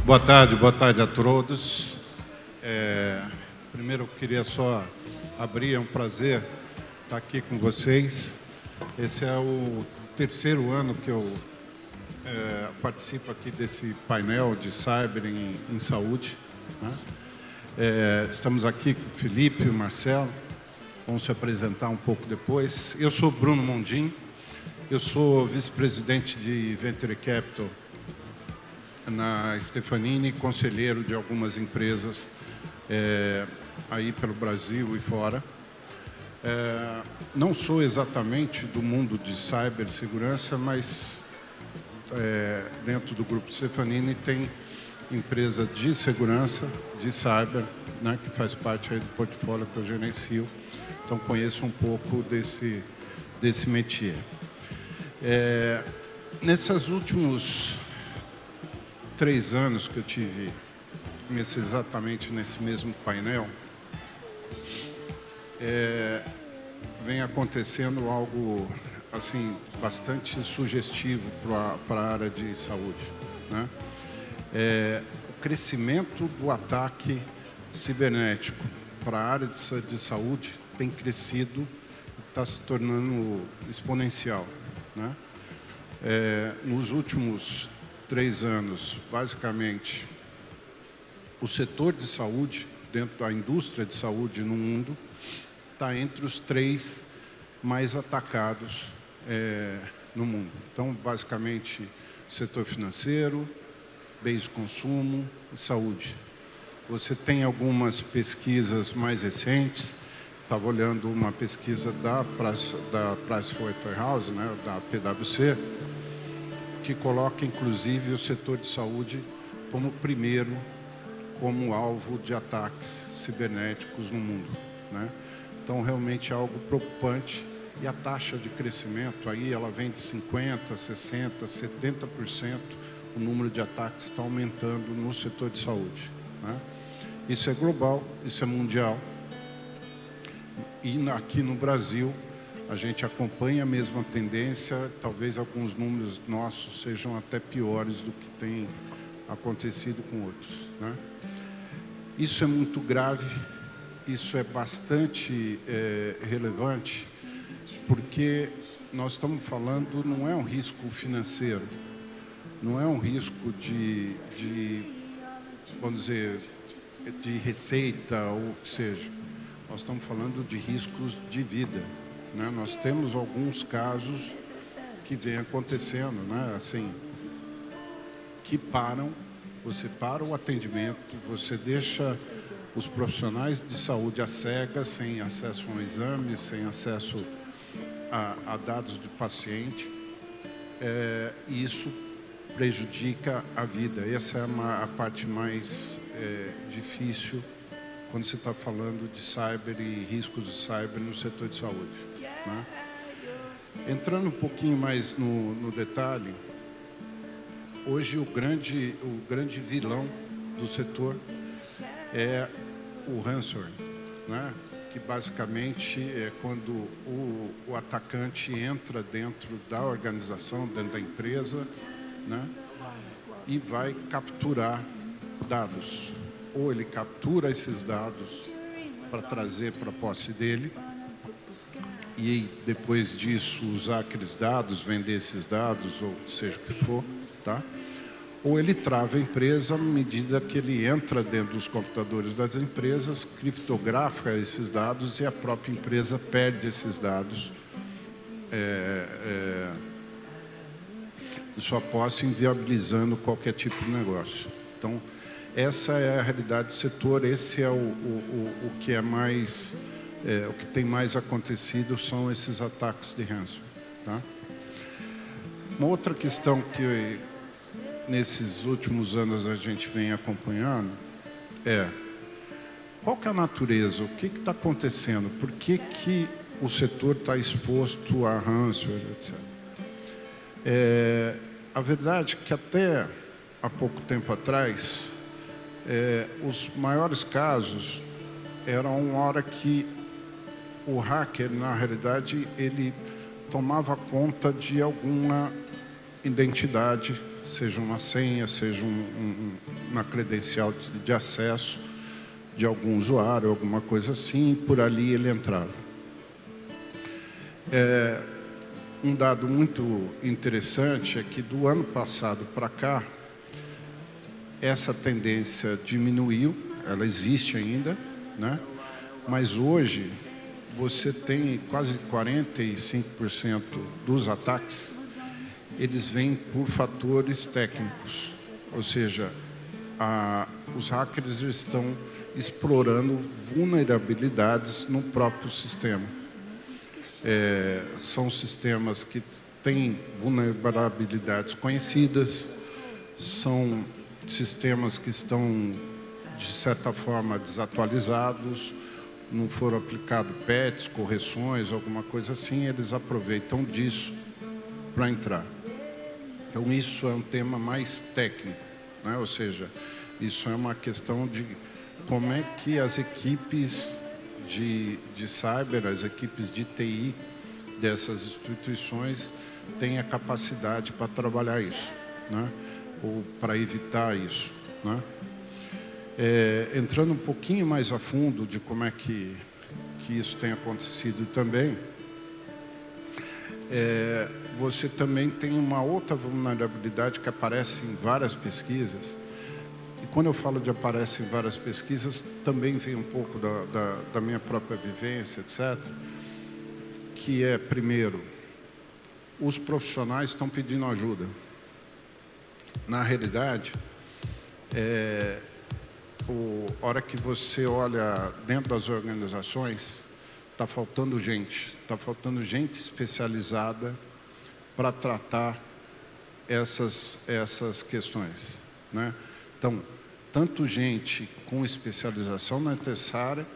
Boa tarde a todos. Primeiro eu queria só abrir, é um prazer estar aqui com vocês. Esse é o terceiro ano que eu participo aqui desse painel de Cyber em saúde, né? Estamos aqui com o Felipe e o Marcelo, vão se apresentar um pouco depois. Eu sou Bruno Mondim, eu sou vice-presidente de Venture Capital na Stefanini, conselheiro de algumas empresas aí pelo Brasil e fora. Não sou exatamente do mundo de cibersegurança, mas dentro do grupo Stefanini tem empresa de segurança, de cyber, né, que faz parte aí do portfólio que eu gerencio. Então conheço um pouco desse métier. Nesses últimos 3 anos que eu tive exatamente nesse mesmo painel, vem acontecendo algo assim bastante sugestivo para a área de saúde, né? O crescimento do ataque cibernético para a área de saúde tem crescido, está se tornando exponencial, né? Nos últimos 3 anos, basicamente, o setor de saúde, dentro da indústria de saúde no mundo, está entre os 3 mais atacados no mundo. Então, basicamente, setor financeiro, bens de consumo e saúde. Você tem algumas pesquisas mais recentes, estava olhando uma pesquisa da Pricewaterhouse, né, da PwC, que coloca, inclusive, o setor de saúde como primeiro, como alvo de ataques cibernéticos no mundo, né? Então, realmente é algo preocupante. E a taxa de crescimento aí, ela vem de 50%, 60%, 70%. O número de ataques está aumentando no setor de saúde, né? Isso é global, isso é mundial. E aqui no Brasil, a gente acompanha a mesma tendência, talvez alguns números nossos sejam até piores do que tem acontecido com outros, né? Isso é muito grave, isso é bastante relevante, porque nós estamos falando, não é um risco financeiro, não é um risco vamos dizer, de receita ou o que seja. Nós estamos falando de riscos de vida, né? Nós temos alguns casos que vêm acontecendo, né? Assim, que você para o atendimento, você deixa os profissionais de saúde às cegas, sem acesso a um exame, sem acesso a dados do paciente, e isso prejudica a vida. Essa é a parte mais difícil quando se está falando de cyber e riscos de cyber no setor de saúde, né? Entrando um pouquinho mais no detalhe, hoje o grande vilão do setor é o ransomware, né? Que basicamente é quando o atacante entra dentro da organização, dentro da empresa, né? E vai capturar dados. Ou ele captura esses dados para trazer para a posse dele, e depois disso usar aqueles dados, vender esses dados, ou seja o que for, tá? Ou ele trava a empresa à medida que ele entra dentro dos computadores das empresas, criptografa esses dados e a própria empresa perde esses dados de sua posse, inviabilizando qualquer tipo de negócio. Então, essa é a realidade do setor, esse é o que é mais, o que tem mais acontecido são esses ataques de ransomware, tá? Uma outra questão que nesses últimos anos a gente vem acompanhando qual que é a natureza, o que está acontecendo, por que o setor está exposto a ransomware, etc. A verdade é que até há pouco tempo atrás, os maiores casos eram uma hora que o hacker, na realidade, ele tomava conta de alguma identidade seja uma senha, seja uma credencial de acesso de algum usuário, alguma coisa assim, e por ali ele entrava. Um dado muito interessante é que do ano passado para cá, essa tendência diminuiu, ela existe ainda, né? Mas hoje você tem quase 45% dos ataques, eles vêm por fatores técnicos, ou seja, os hackers estão explorando vulnerabilidades no próprio sistema. São sistemas que têm vulnerabilidades conhecidas, são sistemas que estão, de certa forma, desatualizados, não foram aplicados patches, correções, alguma coisa assim, eles aproveitam disso para entrar. Então, isso é um tema mais técnico, né? Ou seja, isso é uma questão de como é que as equipes de cyber, as equipes de TI dessas instituições têm a capacidade para trabalhar isso, né? Ou para evitar isso, né? Entrando um pouquinho mais a fundo de como é que isso tem acontecido também, você também tem uma outra vulnerabilidade que aparece em várias pesquisas. E quando eu falo de aparece em várias pesquisas, também vem um pouco da minha própria vivência, etc. Que é, primeiro, os profissionais estão pedindo ajuda. Na realidade, a hora que você olha dentro das organizações, está faltando gente especializada para tratar essas questões, né? Então, tanto gente com especialização necessária,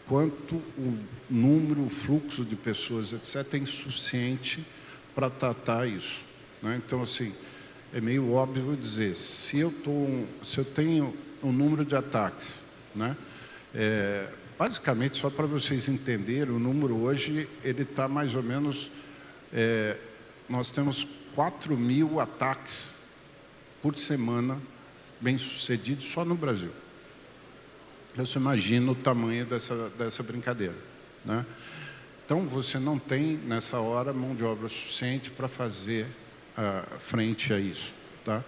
quanto o número, o fluxo de pessoas, etc., é insuficiente para tratar isso, né? Então, assim, é meio óbvio dizer, se eu tenho um número de ataques, né? Basicamente, só para vocês entenderem, o número hoje, ele está mais ou menos, nós temos 4.000 ataques por semana bem-sucedidos só no Brasil. Você imagina o tamanho dessa brincadeira, né? Então, você não tem, nessa hora, mão de obra suficiente para fazer frente a isso, tá?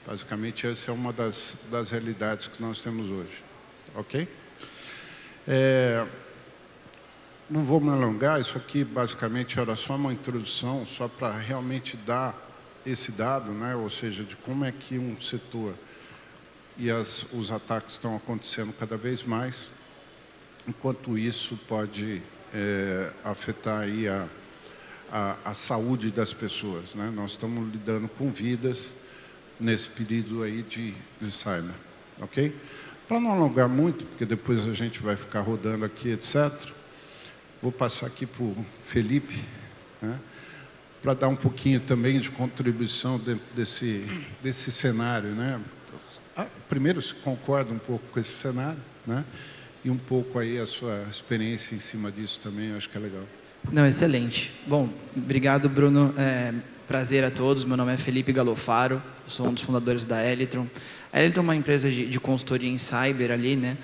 Basicamente, essa é uma das realidades que nós temos hoje, ok? Não vou me alongar, isso aqui basicamente era só uma introdução, só para realmente dar esse dado, né? Ou seja, de como é que um setor e os ataques estão acontecendo cada vez mais, enquanto isso pode afetar aí a saúde das pessoas, né? Nós estamos lidando com vidas nesse período aí de cyber, ok? Para não alongar muito, porque depois a gente vai ficar rodando aqui, etc., vou passar aqui para o Felipe, né? Para dar um pouquinho também de contribuição dentro desse cenário, né? Primeiro, se concorda um pouco com esse cenário, né? E um pouco aí a sua experiência em cima disso também, eu acho que é legal. Não, excelente. Bom, obrigado, Bruno. Prazer a todos. Meu nome é Felipe Galofaro, sou um dos fundadores da Elytron. A Elytron é uma empresa de consultoria em cyber ali, né?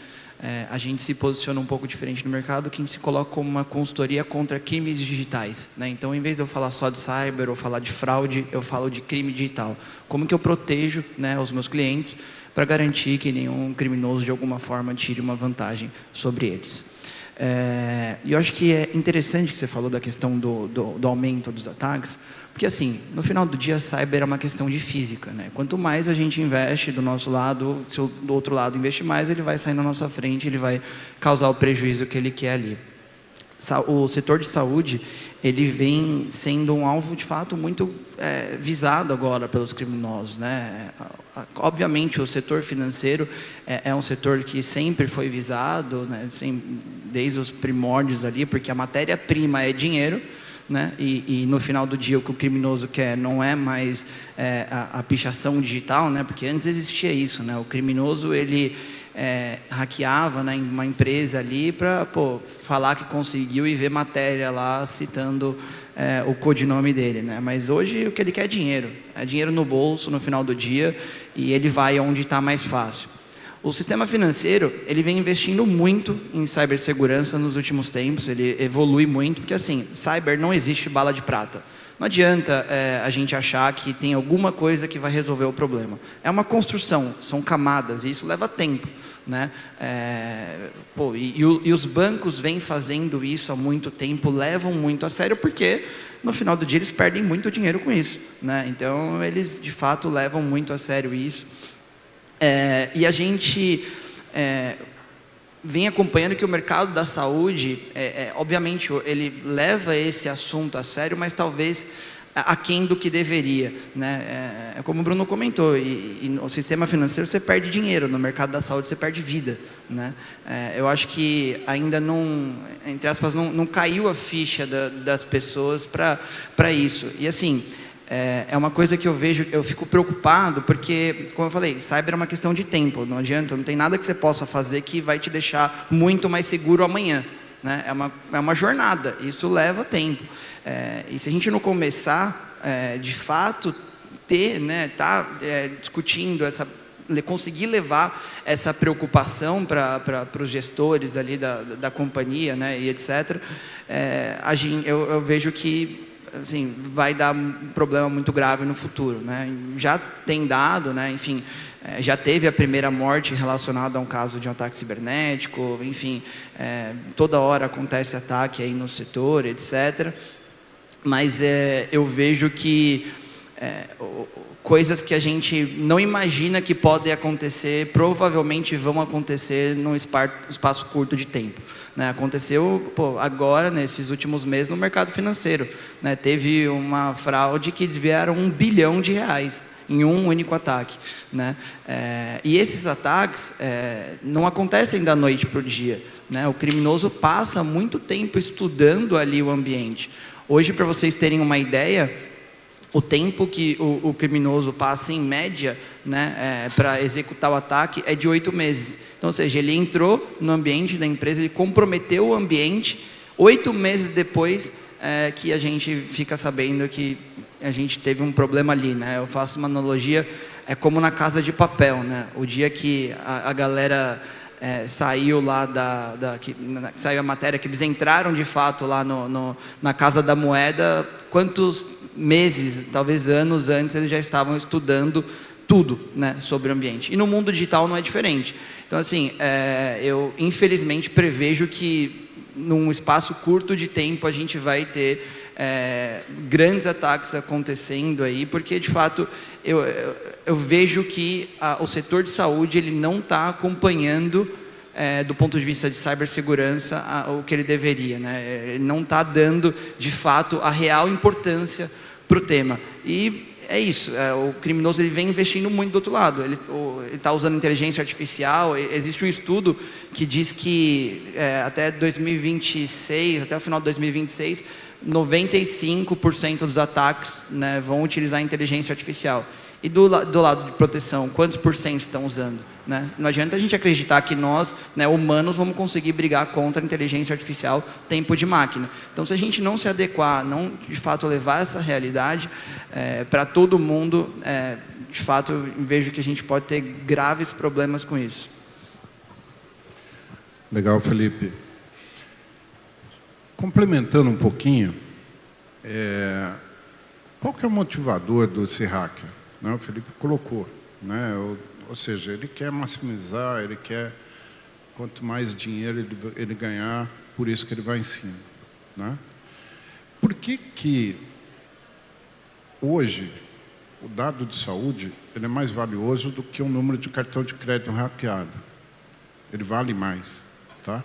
A gente se posiciona um pouco diferente no mercado, que a gente se coloca como uma consultoria contra crimes digitais, né? Então, em vez de eu falar só de cyber ou falar de fraude, eu falo de crime digital. Como que eu protejo, né, os meus clientes para garantir que nenhum criminoso, de alguma forma, tire uma vantagem sobre eles. E eu acho que é interessante que você falou da questão do aumento dos ataques, porque, assim, no final do dia, cyber é uma questão de física, né? Quanto mais a gente investe do nosso lado, se o do outro lado investir mais, ele vai sair na nossa frente, ele vai causar o prejuízo que ele quer ali. O setor de saúde, ele vem sendo um alvo, de fato, muito visado agora pelos criminosos, né? Obviamente, o setor financeiro é um setor que sempre foi visado, né? Desde os primórdios ali, porque a matéria-prima é dinheiro, né? E no final do dia o que o criminoso quer não é mais a pichação digital, né? Porque antes existia isso, né? O criminoso ele hackeava, né, em uma empresa ali para falar que conseguiu e ver matéria lá citando o codinome dele, né? Mas hoje o que ele quer é dinheiro no bolso no final do dia, e ele vai onde está mais fácil. O sistema financeiro, ele vem investindo muito em cibersegurança nos últimos tempos, ele evolui muito, porque assim, cyber não existe bala de prata. Não adianta a gente achar que tem alguma coisa que vai resolver o problema. É uma construção, são camadas, e isso leva tempo, né? E os bancos vêm fazendo isso há muito tempo, levam muito a sério, porque no final do dia eles perdem muito dinheiro com isso, né? Então eles de fato levam muito a sério isso. E a gente vem acompanhando que o mercado da saúde, obviamente, ele leva esse assunto a sério, mas talvez aquém do que deveria, né? Como o Bruno comentou, e no sistema financeiro você perde dinheiro, no mercado da saúde você perde vida, né? Eu acho que ainda não, entre aspas, não caiu a ficha das pessoas para isso. E assim, é uma coisa que eu vejo, eu fico preocupado, porque, como eu falei, cyber é uma questão de tempo, não adianta, não tem nada que você possa fazer que vai te deixar muito mais seguro amanhã, né? É uma jornada, isso leva tempo. E se a gente não começar, de fato, discutindo conseguir levar essa preocupação para os gestores ali da companhia, né, e etc., eu vejo que assim, vai dar um problema muito grave no futuro, né? Já tem dado, né? Enfim, já teve a primeira morte relacionada a um caso de um ataque cibernético, enfim, toda hora acontece ataque aí no setor, etc. Mas eu vejo que coisas que a gente não imagina que podem acontecer, provavelmente vão acontecer num espaço curto de tempo, né? Aconteceu agora, nesses últimos meses, no mercado financeiro, né? Teve uma fraude que desviaram R$1 bilhão em um único ataque, né? E esses ataques não acontecem da noite para o dia, né? O criminoso passa muito tempo estudando ali o ambiente. Hoje, para vocês terem uma ideia, o tempo que o criminoso passa em média, né, para executar o ataque é de 8 meses. Então, ou seja, ele entrou no ambiente da empresa, ele comprometeu o ambiente, 8 meses depois que a gente fica sabendo que a gente teve um problema ali, né? Eu faço uma analogia, é como na Casa de Papel, né? O dia que a galera saiu lá saiu a matéria que eles entraram de fato lá na Casa da Moeda, quantos meses, talvez anos antes, eles já estavam estudando tudo, né, sobre o ambiente. E no mundo digital não é diferente. Então, assim, eu infelizmente prevejo que num espaço curto de tempo a gente vai ter grandes ataques acontecendo aí, porque de fato eu vejo que o setor de saúde ele não está acompanhando do ponto de vista de cibersegurança o que ele deveria, né? Ele não está dando de fato a real importância para o tema. E é isso, o criminoso ele vem investindo muito do outro lado, ele está usando inteligência artificial. Existe um estudo que diz que até 2026, até o final de 2026, 95% dos ataques, né, vão utilizar inteligência artificial. E do lado de proteção, quantos por cento estão usando, né? Não adianta a gente acreditar que nós, né, humanos, vamos conseguir brigar contra a inteligência artificial tempo de máquina. Então, se a gente não se adequar, não de fato levar essa realidade para todo mundo, de fato eu vejo que a gente pode ter graves problemas com isso. Legal, Felipe. Complementando um pouquinho, qual que é o motivador desse hacker? Não, o Felipe colocou, né? Ou seja, ele quer maximizar, ele quer quanto mais dinheiro ele ganhar, por isso que ele vai em cima, né? Por que hoje o dado de saúde ele é mais valioso do que um número de cartão de crédito hackeado? Ele vale mais, tá?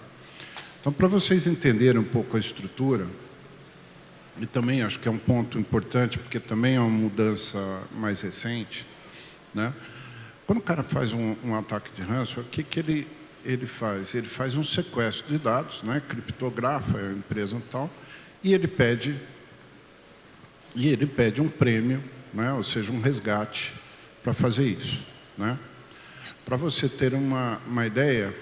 Então, para vocês entenderem um pouco a estrutura, e também acho que é um ponto importante, porque também é uma mudança mais recente, né? Quando o cara faz um ataque de ransomware, o que ele faz? Ele faz um sequestro de dados, né? Criptografa a empresa e tal, e ele pede e ele pede um prêmio, né? Ou seja, um resgate para fazer isso, né? Para você ter uma ideia,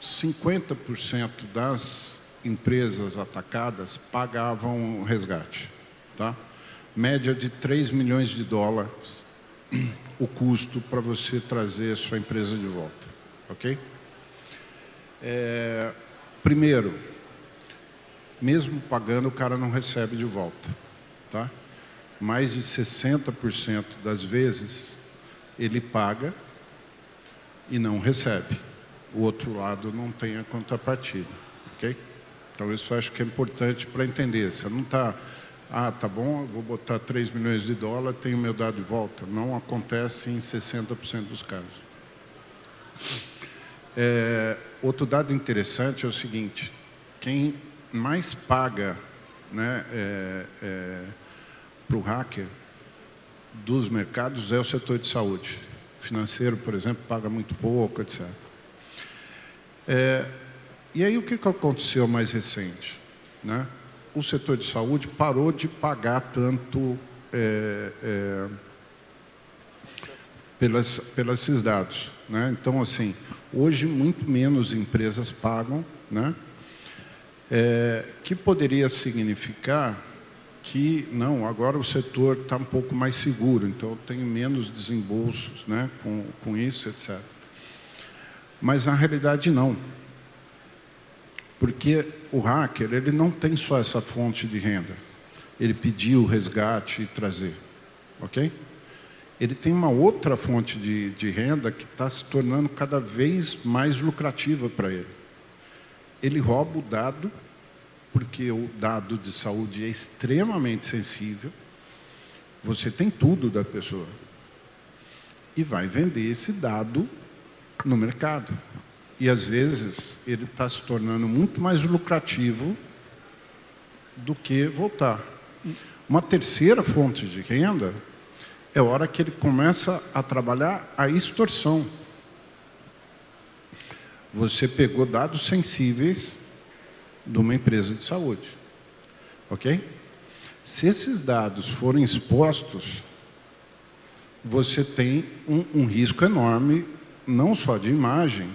50% das empresas atacadas pagavam o resgate, tá? Média de 3 milhões de dólares o custo para você trazer a sua empresa de volta, ok? Primeiro, mesmo pagando, o cara não recebe de volta, tá? Mais de 60% das vezes ele paga e não recebe. O outro lado não tem a contrapartida, ok? Então isso eu acho que é importante para entender. Você não está, tá bom, eu vou botar 3 milhões de dólares, tenho meu dado de volta. Não acontece em 60% dos casos. Outro dado interessante é o seguinte: quem mais paga, né, para o hacker dos mercados é o setor de saúde. Financeiro, por exemplo, paga muito pouco, etc. E aí o que aconteceu mais recente, né? O setor de saúde parou de pagar tanto pelos esses dados, né? Então, assim, hoje muito menos empresas pagam, né? Que poderia significar que, não, agora o setor está um pouco mais seguro, então eu tenho menos desembolsos, né, com isso, etc. Mas, na realidade, não. Porque o hacker, ele não tem só essa fonte de renda. Ele pediu o resgate e trazer, ok? Ele tem uma outra fonte de renda que está se tornando cada vez mais lucrativa para ele. Ele rouba o dado, porque o dado de saúde é extremamente sensível, você tem tudo da pessoa, e vai vender esse dado no mercado. E, às vezes, ele está se tornando muito mais lucrativo do que voltar. Uma terceira fonte de renda é a hora que ele começa a trabalhar a extorsão. Você pegou dados sensíveis de uma empresa de saúde, ok? Se esses dados forem expostos, você tem um risco enorme, não só de imagem,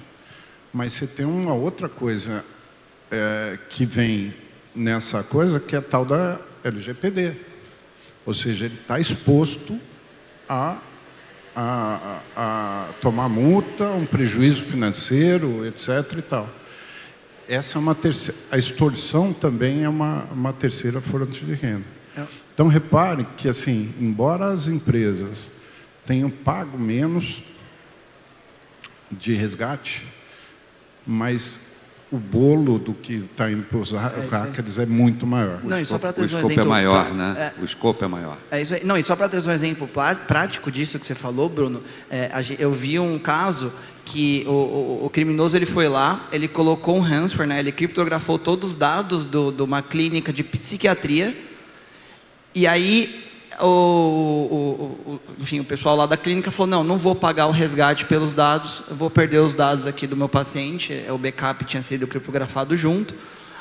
mas você tem uma outra coisa que vem nessa coisa, que é a tal da LGPD. Ou seja, ele está exposto a tomar multa, um prejuízo financeiro, etc. e tal. Essa é uma terceira. A extorsão também é uma terceira fonte de renda. Então, repare que, assim, embora as empresas tenham pago menos de resgate, mas o bolo do que está indo para os hackers é muito maior. Não, e só para o escopo é maior, né? O escopo é maior. É isso aí. Não, e só para trazer um exemplo prático disso que você falou, Bruno, eu vi um caso que o criminoso ele foi lá, ele colocou um ransomware, né? Ele criptografou todos os dados de uma clínica de psiquiatria, e aí enfim, o pessoal lá da clínica falou: não vou pagar o resgate pelos dados, eu vou perder os dados aqui do meu paciente, o backup tinha sido criptografado junto.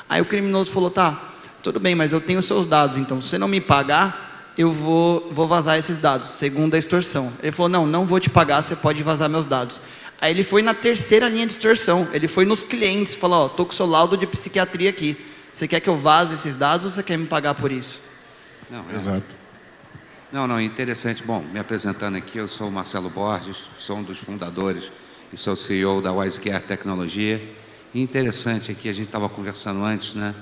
Aí o criminoso falou: tá, tudo bem, mas eu tenho os seus dados, então se você não me pagar, eu vou vazar esses dados, segundo a extorsão. Ele falou: não vou te pagar, você pode vazar meus dados. Aí ele foi na terceira linha de extorsão, ele foi nos clientes, falou: tô com o seu laudo de psiquiatria aqui, você quer que eu vaze esses dados ou você quer me pagar por isso? Não, Exato. Não, interessante. Bom, me apresentando aqui, eu sou o Marcelo Borges, sou um dos fundadores e sou CEO da WiseCare Tecnologia. E interessante aqui, a gente estava conversando antes, né?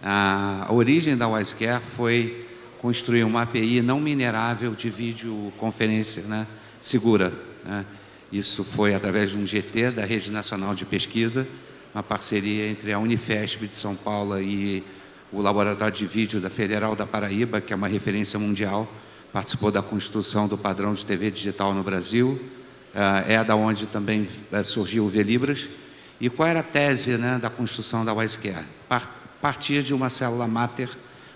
A origem da WiseCare foi construir uma API não minerável de videoconferência, né, segura, né? Isso foi através de um GT da Rede Nacional de Pesquisa, uma parceria entre a Unifesp de São Paulo e o Laboratório de Vídeo da Federal da Paraíba, que é uma referência mundial, participou da construção do padrão de TV digital no Brasil, é da onde também surgiu o Velibras. E qual era a tese, né, da construção da WiseCare? Partir de uma célula máter,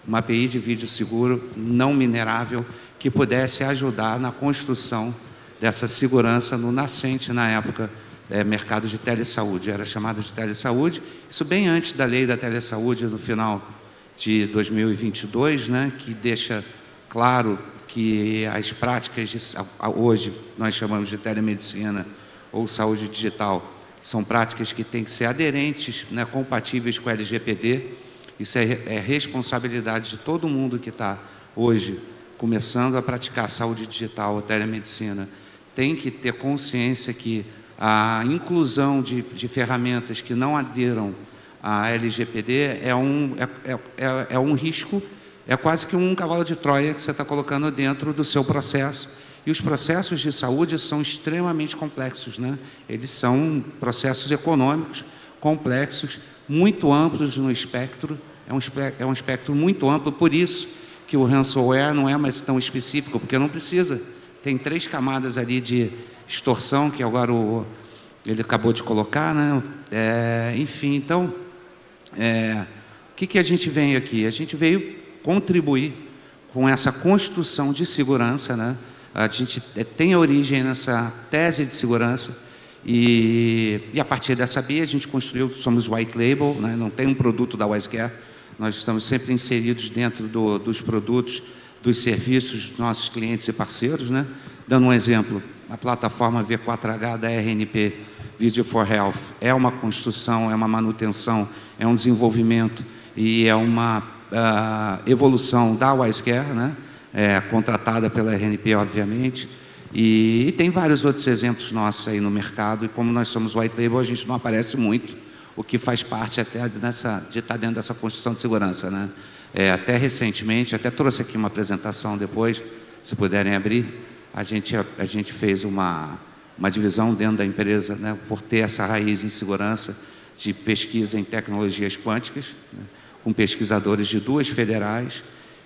uma API de vídeo seguro, não minerável, que pudesse ajudar na construção dessa segurança no nascente, na época, mercado de telesaúde. Era chamado de telesaúde, isso bem antes da lei da telesaúde, no final de 2022, né, que deixa claro que as práticas hoje nós chamamos de telemedicina ou saúde digital, são práticas que têm que ser aderentes, né, compatíveis com o LGPD. Isso é responsabilidade de todo mundo que está hoje começando a praticar saúde digital ou telemedicina. Tem que ter consciência que a inclusão de ferramentas que não aderam à LGPD é um risco, é quase que um cavalo de Troia que você está colocando dentro do seu processo. E os processos de saúde são extremamente complexos, né? Eles são processos econômicos complexos, muito amplos no espectro, é um espectro muito amplo, por isso que o ransomware não é mais tão específico, porque não precisa. Tem 3 camadas ali de extorsão, que agora ele acabou de colocar, né? Enfim, então, o que a gente veio aqui? A gente veio contribuir com essa construção de segurança, né? A gente tem origem nessa tese de segurança e a partir dessa BIA a gente construiu, somos white label, né? Não tem um produto da WiseCare, nós estamos sempre inseridos dentro dos produtos, dos serviços dos nossos clientes e parceiros, né? Dando um exemplo, a plataforma V4H da RNP, Video for Health, é uma construção, é uma manutenção, é um desenvolvimento e é uma evolução da WiseCare, né? Contratada pela RNP, obviamente, e tem vários outros exemplos nossos aí no mercado, e como nós somos white label, a gente não aparece muito, o que faz parte até de estar dentro dessa construção de segurança, né? Até recentemente, até trouxe aqui uma apresentação depois, se puderem abrir, a gente fez uma divisão dentro da empresa, né, por ter essa raiz em segurança, de pesquisa em tecnologias quânticas, né, com pesquisadores de 2 federais,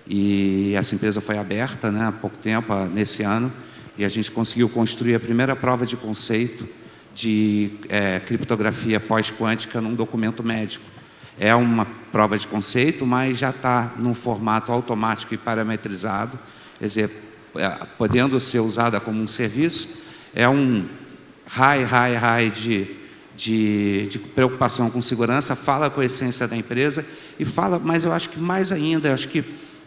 e essa empresa foi aberta, né, há pouco tempo, nesse ano, e a gente conseguiu construir a primeira prova de conceito de criptografia pós-quântica num documento médico. É uma prova de conceito, mas já está num formato automático e parametrizado, quer dizer, podendo ser usada como um serviço, é um high de preocupação com segurança, fala com a essência da empresa e fala, mas eu acho que mais ainda, acho que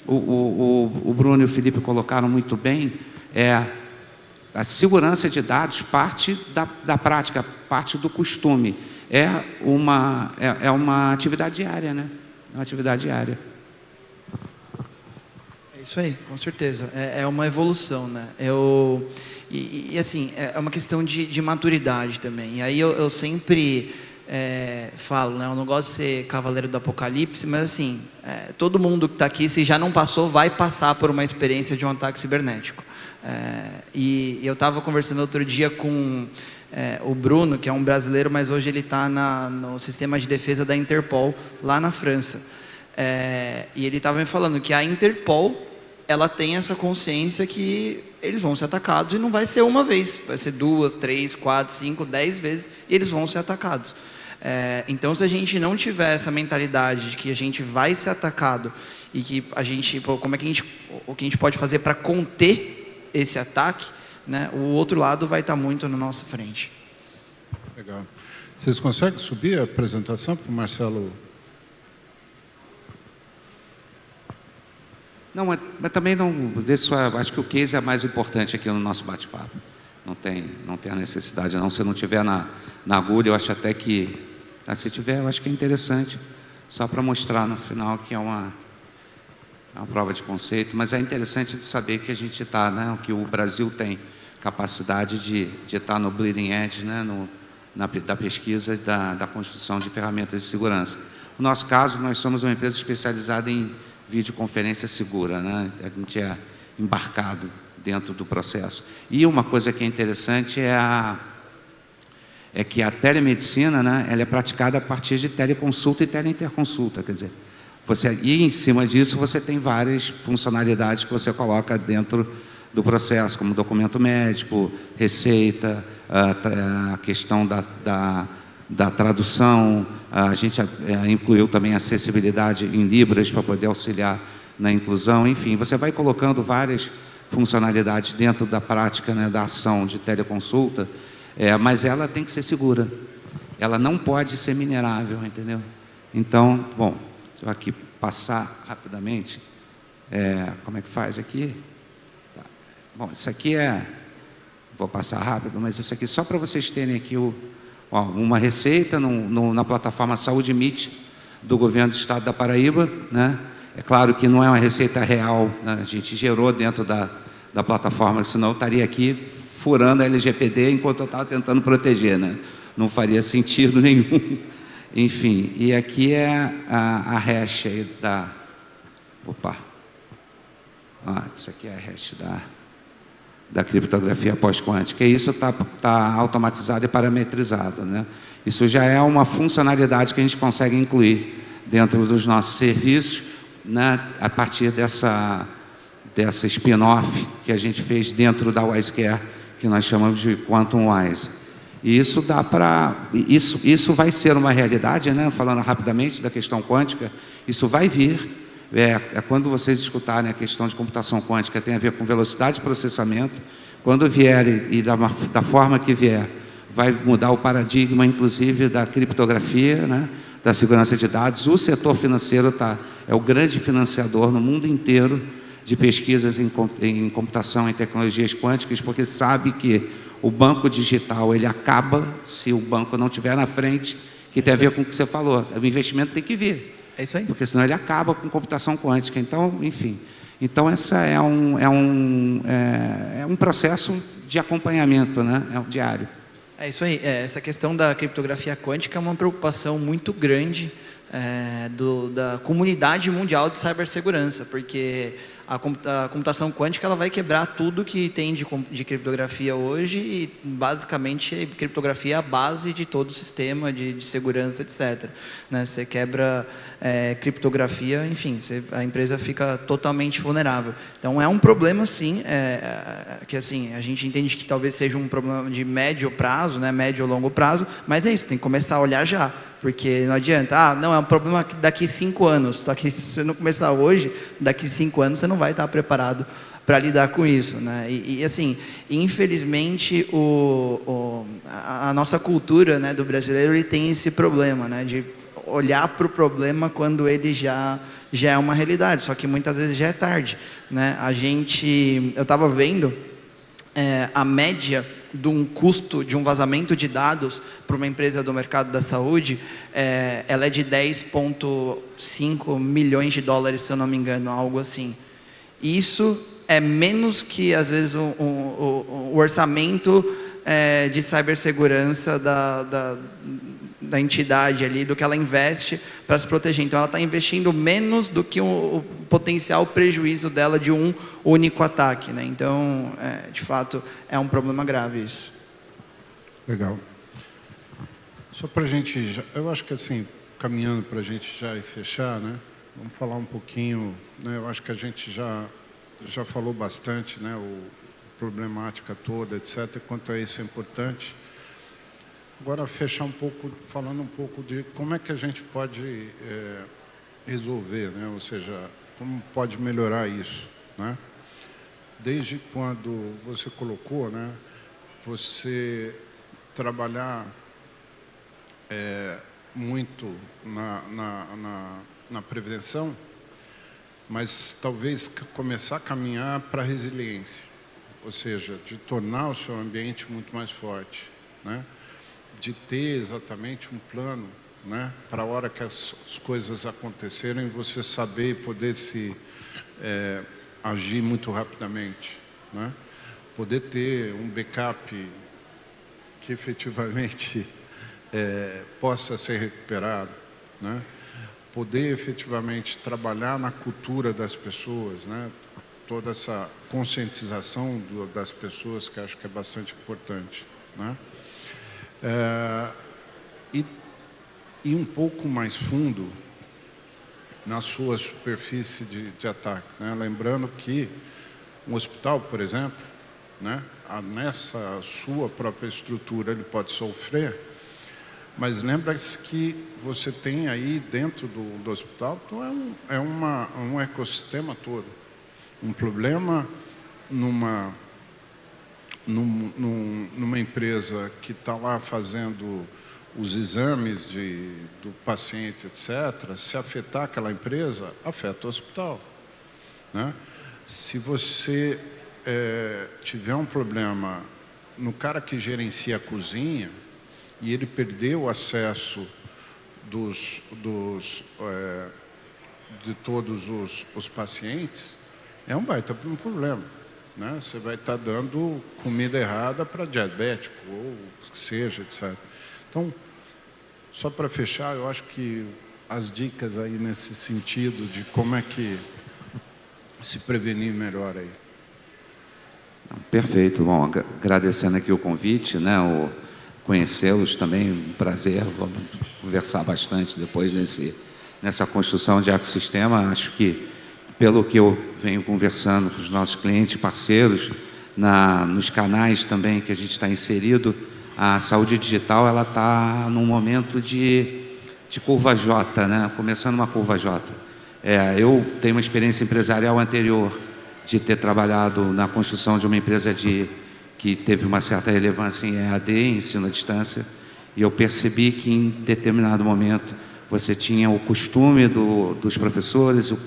o Bruno e o Felipe colocaram muito bem, a segurança de dados parte da prática, parte do costume. É uma atividade diária, né? É uma atividade diária. É isso aí, com certeza. É uma evolução, né? E assim, é uma questão de maturidade também. E aí eu sempre falo, né? Eu não gosto de ser cavaleiro do apocalipse, mas assim, todo mundo que está aqui, se já não passou, vai passar por uma experiência de um ataque cibernético. E eu estava conversando outro dia com o Bruno, que é um brasileiro, mas hoje ele está no sistema de defesa da Interpol, lá na França. E ele estava me falando que a Interpol, ela tem essa consciência que eles vão ser atacados e não vai ser uma vez, vai ser 2, 3, 4, 5, 10 vezes e eles vão ser atacados. Então, se a gente não tiver essa mentalidade de que a gente vai ser atacado e que a gente, o que a gente pode fazer para conter esse ataque, né, o outro lado vai estar muito na nossa frente. Legal. Vocês conseguem subir a apresentação para o Marcelo? Não, mas também não. Acho que o case é mais importante aqui no nosso bate-papo. Não tem a necessidade, não. Se não tiver na agulha, eu acho até que. Se tiver, eu acho que é interessante, só para mostrar no final que é uma prova de conceito. Mas é interessante saber que a gente está, né, que o Brasil tem capacidade de estar no bleeding edge, né, da pesquisa e da construção de ferramentas de segurança. No nosso caso, nós somos uma empresa especializada em videoconferência segura, né? A gente é embarcado dentro do processo. E uma coisa que é interessante é que a telemedicina, né, ela é praticada a partir de teleconsulta e teleinterconsulta, quer dizer, e em cima disso você tem várias funcionalidades que você coloca dentro do processo, como documento médico, receita, a questão da tradução, a gente incluiu também acessibilidade em Libras para poder auxiliar na inclusão, enfim, você vai colocando várias funcionalidades dentro da prática, né, da ação de teleconsulta, mas ela tem que ser segura, ela não pode ser minerável, entendeu? Então, bom, deixa eu aqui passar rapidamente, Como é que faz aqui? Tá. Bom, isso aqui vou passar rápido, mas isso aqui só para vocês terem aqui uma receita na plataforma Saúde MIT do governo do estado da Paraíba, né? É claro que não é uma receita real, né? A gente gerou dentro da plataforma, senão eu estaria aqui furando a LGPD enquanto eu estava tentando proteger, né? Não faria sentido nenhum. Enfim, e aqui é a hash aí Opa! Isso aqui é a hash da criptografia pós-quântica. E isso está automatizado e parametrizado, né? Isso já é uma funcionalidade que a gente consegue incluir dentro dos nossos serviços, né? A partir dessa spin-off que a gente fez dentro da WiseCare, que nós chamamos de Quantum Wise. E isso isso vai ser uma realidade, né? Falando rapidamente da questão quântica, isso vai vir. Quando vocês escutarem a questão de computação quântica, tem a ver com velocidade de processamento. Quando vier e da forma que vier, vai mudar o paradigma, inclusive, da criptografia, né? Da segurança de dados. O setor financeiro é o grande financiador no mundo inteiro de pesquisas em computação e tecnologias quânticas, porque sabe que o banco digital ele acaba se o banco não estiver na frente, que tem a ver com o que você falou. O investimento tem que vir. É isso aí. Porque senão ele acaba com computação quântica. Então, enfim. Então, essa é um processo de acompanhamento, né? É um diário. É isso aí. Essa questão da criptografia quântica é uma preocupação muito grande da comunidade mundial de cibersegurança, porque a computação quântica ela vai quebrar tudo que tem de criptografia hoje e, basicamente, criptografia é a base de todo o sistema de segurança, etc. Né? Você quebra criptografia, enfim, a empresa fica totalmente vulnerável. Então, é um problema, sim, que assim, a gente entende que talvez seja um problema de médio prazo, né? Médio ou longo prazo, mas é isso, tem que começar a olhar já. Porque não adianta, não, é um problema daqui 5 anos, só que se você não começar hoje, daqui 5 anos você não vai estar preparado para lidar com isso, né? E assim, infelizmente, a nossa cultura, né, do brasileiro, ele tem esse problema, né, de olhar para o problema quando ele já é uma realidade, só que muitas vezes já é tarde, né? Eu estava vendo a média de um custo de um vazamento de dados para uma empresa do mercado da saúde, ela é de 10,5 milhões de dólares, se eu não me engano, algo assim. Isso é menos que, às vezes, o orçamento de cibersegurança da entidade ali, do que ela investe para se proteger. Então, ela está investindo menos do que o potencial prejuízo dela de um único ataque, né? Então, de fato, é um problema grave isso. Legal. Só para a gente, eu acho que assim, caminhando para a gente já ir fechar, né? Vamos falar um pouquinho, né? Eu acho que a gente já falou bastante, né? Problemática toda, etc. Quanto a isso é importante. Agora, fechar um pouco, falando um pouco de como é que a gente pode resolver, né? Ou seja, como pode melhorar isso, né? Desde quando você colocou, né? Você trabalhar muito na prevenção, mas talvez começar a caminhar para a resiliência, ou seja, de tornar o seu ambiente muito mais forte, né? De ter exatamente um plano, né, para a hora que as coisas acontecerem, você saber e poder agir muito rapidamente, né? Poder ter um backup que efetivamente possa ser recuperado, né? Poder efetivamente trabalhar na cultura das pessoas, né? Toda essa conscientização das pessoas, que acho que é bastante importante, né? E um pouco mais fundo na sua superfície de ataque, né? Lembrando que um hospital, por exemplo, né? Nessa sua própria estrutura ele pode sofrer, mas lembra-se que você tem aí dentro do hospital um ecossistema todo. Um problema numa empresa que está lá fazendo os exames do paciente, etc., se afetar aquela empresa, afeta o hospital, né? Se você tiver um problema no cara que gerencia a cozinha e ele perdeu o acesso de todos os pacientes, é um baita problema, né? Você vai estar dando comida errada para diabético, ou o que seja, etc. Então, só para fechar, eu acho que as dicas aí nesse sentido de como é que se prevenir melhor aí. Perfeito. Bom, agradecendo aqui o convite, né, conhecê-los também, um prazer. Vamos conversar bastante depois nessa construção de ecossistema. Acho que, pelo que eu venho conversando com os nossos clientes, parceiros, nos canais também que a gente está inserido, a saúde digital ela está num momento de curva J, né? Começando uma curva J. Eu tenho uma experiência empresarial anterior de ter trabalhado na construção de uma empresa que teve uma certa relevância em EAD, ensino à distância, e eu percebi que em determinado momento você tinha o costume dos professores, o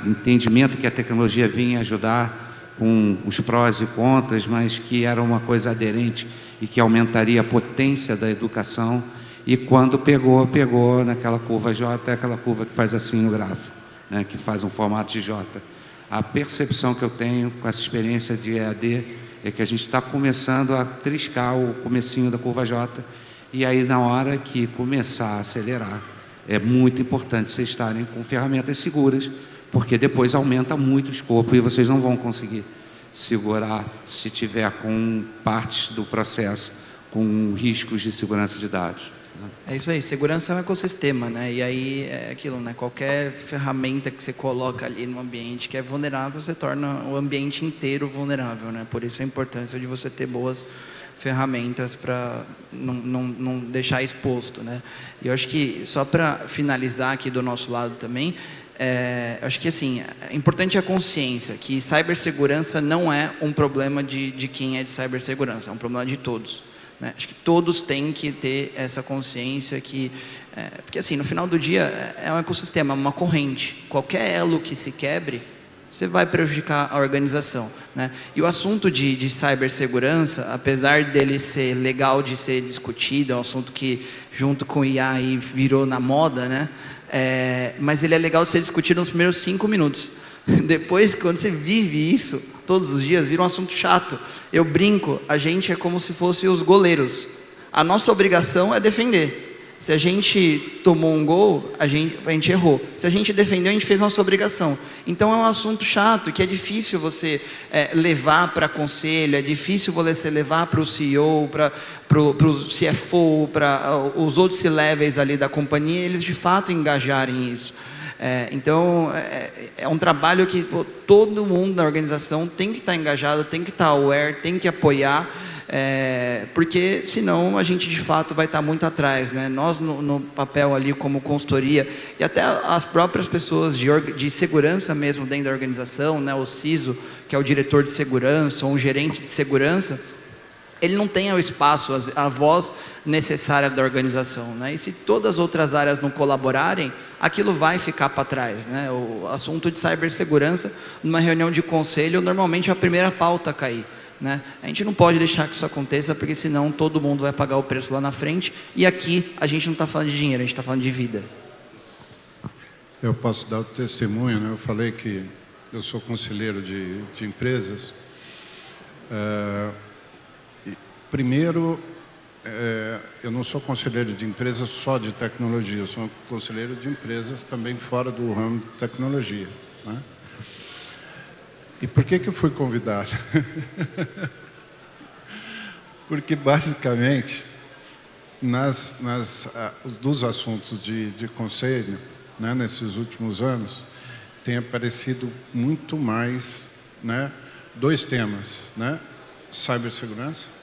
entendimento que a tecnologia vinha ajudar com os prós e contras, mas que era uma coisa aderente e que aumentaria a potência da educação. E quando pegou naquela curva J, é aquela curva que faz assim no gráfico, né, que faz um formato de J. A percepção que eu tenho com essa experiência de EAD é que a gente está começando a triscar o comecinho da curva J, e aí na hora que começar a acelerar, é muito importante vocês estarem com ferramentas seguras, porque depois aumenta muito o escopo e vocês não vão conseguir segurar se tiver com partes do processo com riscos de segurança de dados. É isso aí, segurança é um ecossistema, né? E aí é aquilo, né? Qualquer ferramenta que você coloca ali no ambiente que é vulnerável, você torna o ambiente inteiro vulnerável, né? Por isso a importância de você ter boas ferramentas para não deixar exposto, né? E eu acho que, só para finalizar aqui do nosso lado também, acho que assim, é importante a consciência que cibersegurança não é um problema de quem é de cibersegurança, é um problema de todos. Né? Acho que todos têm que ter essa consciência que, porque assim, no final do dia é um ecossistema, uma corrente. Qualquer elo que se quebre, você vai prejudicar a organização, né? E o assunto de cibersegurança, apesar dele ser legal de ser discutido, é um assunto que junto com o IA aí virou na moda, né? Mas ele é legal de ser discutido nos primeiros 5 minutos. Depois, quando você vive isso todos os dias, vira um assunto chato. Eu brinco, a gente é como se fosse os goleiros. A nossa obrigação é defender. Se a gente tomou um gol, a gente errou. Se a gente defendeu, a gente fez nossa obrigação. Então é um assunto chato, que é difícil você levar para conselho, é difícil você levar para o CEO, para o CFO, para os outros C-levels ali da companhia, eles de fato engajarem isso. Então, é um trabalho que todo mundo na organização tem que estar engajado, tem que estar aware, tem que apoiar, porque senão a gente de fato vai estar muito atrás, né? Nós no papel ali como consultoria, e até as próprias pessoas de segurança mesmo dentro da organização, né? O CISO, que é o diretor de segurança, ou um gerente de segurança, ele não tem o espaço, a voz necessária da organização, né? E se todas as outras áreas não colaborarem, aquilo vai ficar para trás, né? O assunto de cibersegurança, numa reunião de conselho, normalmente é a primeira pauta a cair, né? A gente não pode deixar que isso aconteça, porque senão todo mundo vai pagar o preço lá na frente, e aqui a gente não está falando de dinheiro, a gente está falando de vida. Eu posso dar o testemunho, né? Eu falei que eu sou conselheiro de empresas. Primeiro, eu não sou conselheiro de empresas só de tecnologia, eu sou conselheiro de empresas também fora do ramo de tecnologia, né? E por que eu fui convidado? Porque, basicamente, dos assuntos de conselho, né, nesses últimos anos, tem aparecido muito mais, né, 2 temas, né? Cibersegurança.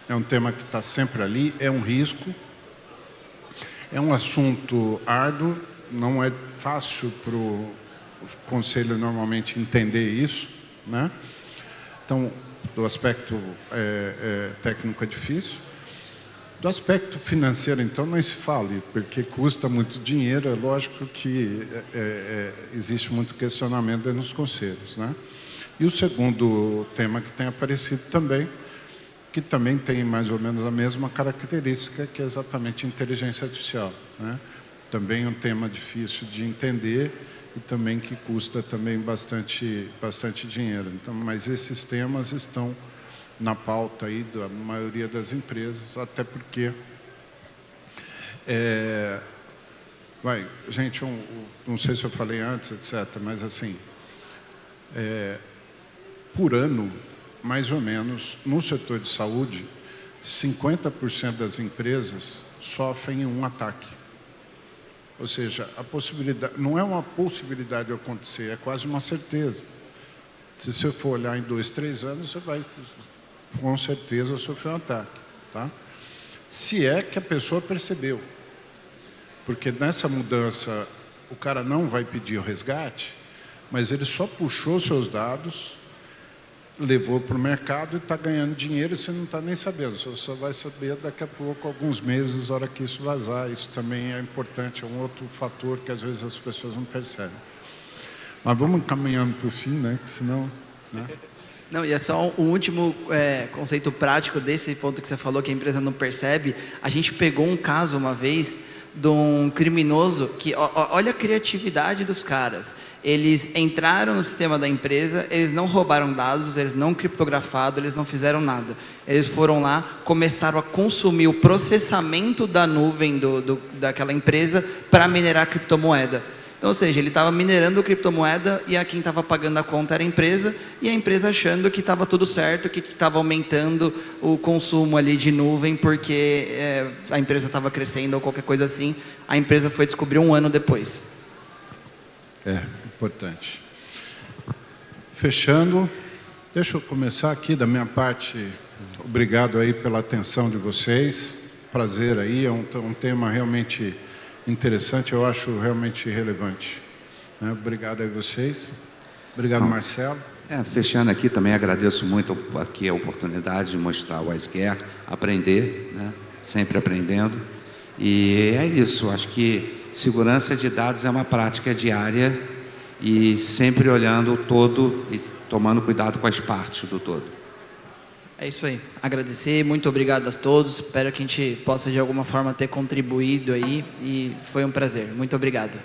É um tema que está sempre ali, é um risco, é um assunto árduo, não é fácil para o conselho normalmente entender isso, né? Então, do aspecto técnico é difícil. Do aspecto financeiro, então, não se fale, porque custa muito dinheiro, é lógico que existe muito questionamento dentro dos conselhos, né? E o segundo tema que tem aparecido também, que também tem mais ou menos a mesma característica, que é exatamente a inteligência artificial, né? Também um tema difícil de entender e também que custa também bastante dinheiro. Então, mas esses temas estão na pauta aí da maioria das empresas, até porque gente, não sei se eu falei antes, etc., mas assim, por ano, mais ou menos, no setor de saúde, 50% das empresas sofrem um ataque. Ou seja, a possibilidade, não é uma possibilidade de acontecer, é quase uma certeza. Se você for olhar em 2, 3 anos, você vai, com certeza, sofrer um ataque. Tá? Se é que a pessoa percebeu. Porque nessa mudança, o cara não vai pedir o resgate, mas ele só puxou seus dados, levou para o mercado e está ganhando dinheiro e você não está nem sabendo. Você só vai saber daqui a pouco, alguns meses, na hora que isso vazar. Isso também é importante, é um outro fator que às vezes as pessoas não percebem. Mas vamos caminhando para o fim, né? Que senão... Né? Não, e é só um último conceito prático desse ponto que você falou, que a empresa não percebe. A gente pegou um caso uma vez de um criminoso que, olha a criatividade dos caras. Eles entraram no sistema da empresa, eles não roubaram dados, eles não criptografaram, eles não fizeram nada. Eles foram lá, começaram a consumir o processamento da nuvem daquela empresa para minerar a criptomoeda. Então, ou seja, ele estava minerando criptomoeda e quem estava pagando a conta era a empresa, e a empresa achando que estava tudo certo, que estava aumentando o consumo ali de nuvem porque a empresa estava crescendo ou qualquer coisa assim. A empresa foi descobrir 1 ano depois. Importante. Fechando, deixa eu começar aqui da minha parte. Obrigado aí pela atenção de vocês. Prazer aí, é um tema realmente interessante, eu acho realmente relevante. Obrigado a vocês. Obrigado, Marcelo. Fechando aqui, também agradeço muito aqui a oportunidade de mostrar o WiseCare, aprender, né? Sempre aprendendo. E é isso, acho que segurança de dados é uma prática diária e sempre olhando o todo e tomando cuidado com as partes do todo. É isso aí. Agradecer, muito obrigado a todos. Espero que a gente possa de alguma forma ter contribuído aí e foi um prazer. Muito obrigado.